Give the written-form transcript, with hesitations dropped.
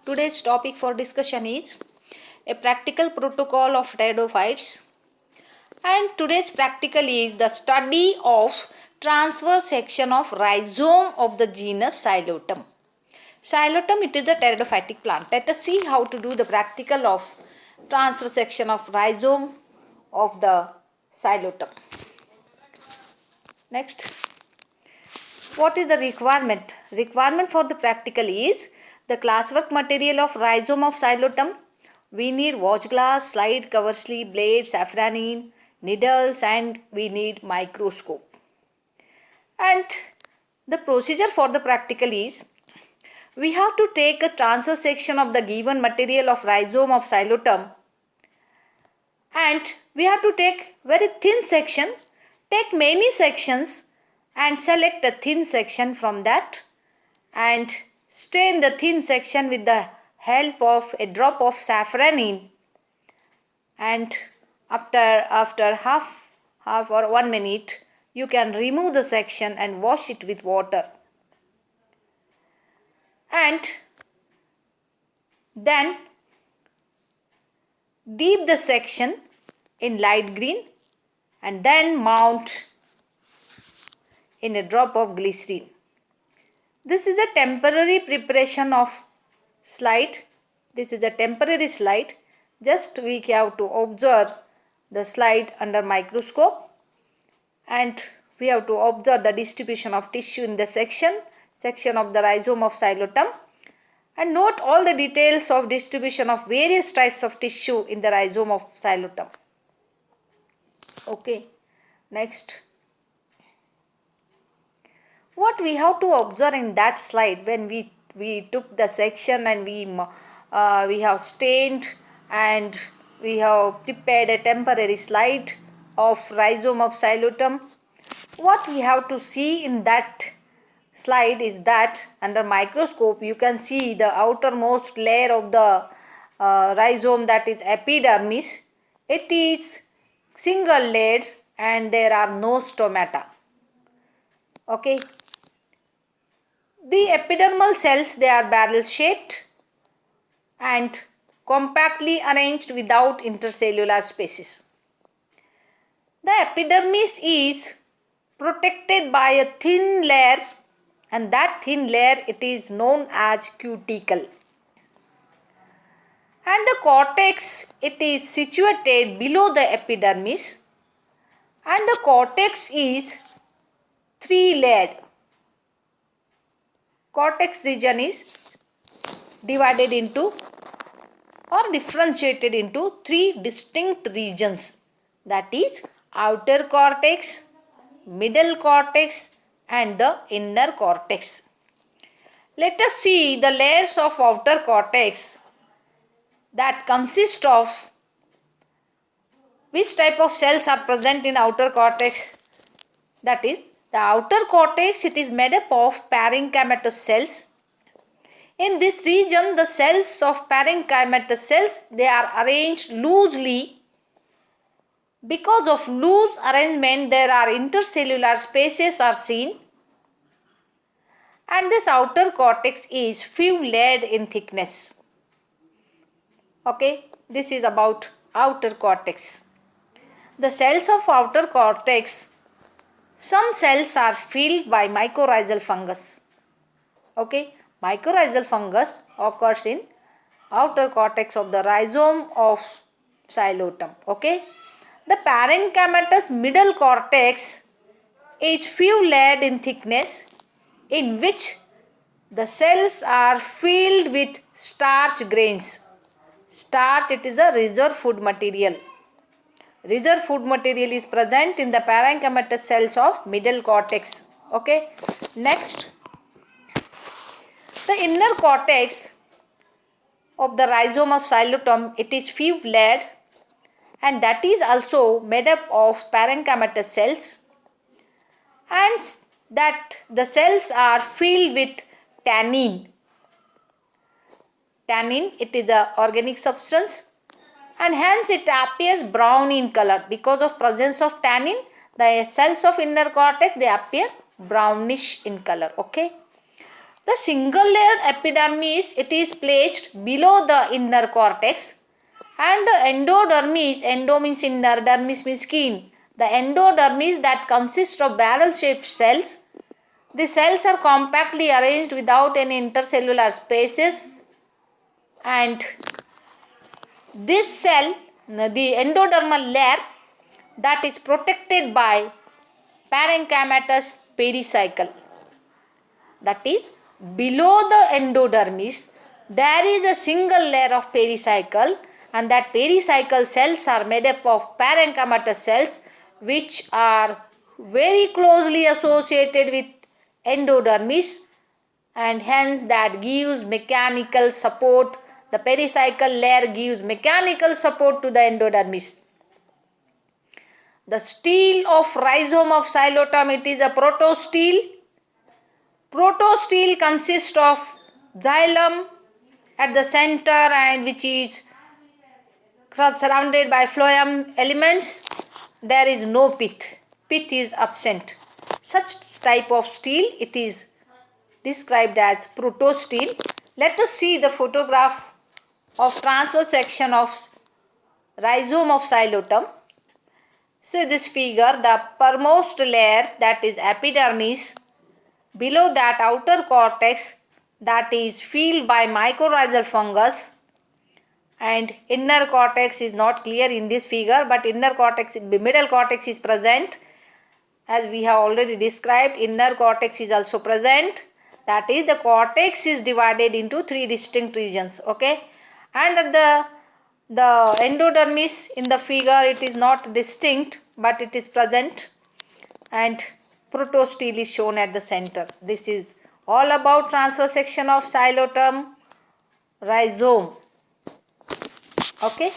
Today's topic for discussion is a practical protocol of pteridophytes. And today's practical is the study of transverse section of rhizome of the genus Xylotum. Xylotum, it is a pteridophytic plant. Let us see how to do the practical of transverse section of rhizome of the Xylotum. Next, what is the requirement? Requirement for the practical is the classwork material of rhizome of Xylotum. We need watch glass, slide, cover sleeve, blade, safranine, needles, and we need microscope. And the procedure for the practical is we have to take a transverse section of the given material of rhizome of Xylotum, and we have to take very thin section, take many sections and select a thin section from that and stain the thin section with the help of a drop of safranine, and after half or 1 minute you can remove the section and wash it with water, and then dip the section in light green and then mount in a drop of glycerine. This is a temporary preparation of slide. This is a temporary slide. Just we have to observe the slide under microscope, and we have to observe the distribution of tissue in the section of the rhizome of Xylotum, and note all the details of distribution of various types of tissue in the rhizome of Xylotum. Okay, next, what we have to observe in that slide when we took the section and we have stained and we have prepared a temporary slide of rhizome of Xylotum. What we have to see in that slide is that under microscope you can see the outermost layer of the rhizome, that is epidermis. It is single layered and there are no stomata. Okay. The epidermal cells, they are barrel shaped and compactly arranged without intercellular spaces. The epidermis is protected by a thin layer, and that thin layer, it is known as cuticle. And the cortex, it is situated below the epidermis, and the cortex is 3-layered. Cortex region is divided into or differentiated into 3 distinct regions, that is outer cortex, middle cortex and the inner cortex. Let us see the layers of outer cortex that consist of which type of cells are present in outer cortex. That is, the outer cortex, it is made up of parenchymatous cells. In this region, the cells of parenchymatous cells, they are arranged loosely. Because of loose arrangement, there are intercellular spaces are seen. And this outer cortex is few layered in thickness. Okay, this is about outer cortex. The cells of outer cortex, some cells are filled by mycorrhizal fungus. Okay, mycorrhizal fungus occurs in outer cortex of the rhizome of Xylotum. Okay, the parenchymatous middle cortex is few layered in thickness, in which the cells are filled with starch grains. Starch, it is a reserve food material. Reserve food material is present in the parenchymatous cells of middle cortex. Okay. Next, the inner cortex of the rhizome of Xylotum, it is few layered and that is also made up of parenchymatous cells, and that the cells are filled with tannin. Tannin, it is an organic substance and hence it appears brown in color. Because of presence of tannin, the cells of inner cortex, they appear brownish in color. Okay. The single layered epidermis, it is placed below the inner cortex, and the endodermis, endo means inner, dermis means skin. The endodermis that consists of barrel shaped cells. The cells are compactly arranged without any intercellular spaces, and this cell, the endodermal layer, that is protected by parenchymatous pericycle. That is, below the endodermis there is a single layer of pericycle, and that pericycle cells are made up of parenchymatous cells which are very closely associated with endodermis, and hence that gives mechanical support. The pericycle layer gives mechanical support to the endodermis. The stele of rhizome of Xylotum, it is a protostele. Protostele consists of xylem at the center, and which is surrounded by phloem elements. There is no pith. Pith is absent. Such type of stele, it is described as protostele. Let us see the photograph of transverse section of rhizome of Xylotum. See this figure, the uppermost layer, that is epidermis, below that outer cortex, that is filled by mycorrhizal fungus, and inner cortex is not clear in this figure, but inner cortex, middle cortex is present. As we have already described, inner cortex is also present. That is, the cortex is divided into three distinct regions. Okay, and at the endodermis in the figure, it is not distinct but it is present, and protostele is shown at the center. This is all about transverse section of Xylotum rhizome. Okay.